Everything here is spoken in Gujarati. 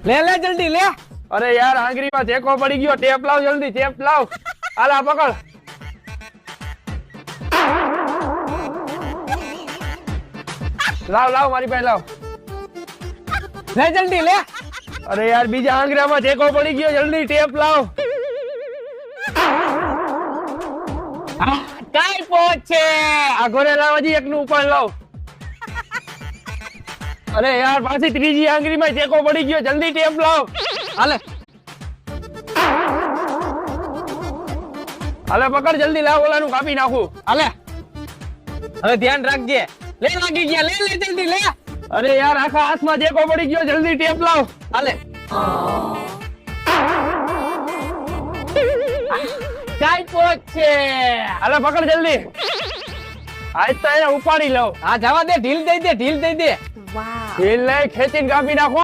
લે લે જલ્દી લે. અરે યાર આંગળીમાં ટેકો પડી ગયો, ટેપ લાવ જલ્દી, ટેપ લાવ. આલા પકડ. લાવ લાવ મારી પાસે લાવ. લે જલ્દી લે. અરે યાર બીજા આંગળીમાં ટેકો પડી ગયો, જલ્દી ટેપ લાવ. કાઈ પહોંચે. આ ઘરે લાવ, હજી એકનું ઉપર લાવ. અરે યાર પાછી ત્રીજી આંગળીમાં ટેકો પડી ગયો, જલ્દી ટેપ લાવ. હાલે હાલે પકડ જલ્દી, લાવ ઓલાનું કાપી નાખું. હાલે. હવે ધ્યાન રાખજે. લે લાગી ગયા. લે લે જલ્દી લે. અરે યાર આખા હાથમાં ટેકો પડી ગયો, જલ્દી ટેપ લાવ. હાલે. કાઈ પહોંચે. હાલે પકડ જલ્દી. આજ તો એને ઉપાડી લઉં. હા જવા દે. ઢીલ દઈ દે. ઢીલ દઈ દે. ઢીલ લઈ ખેંચીને કાપી નાખો.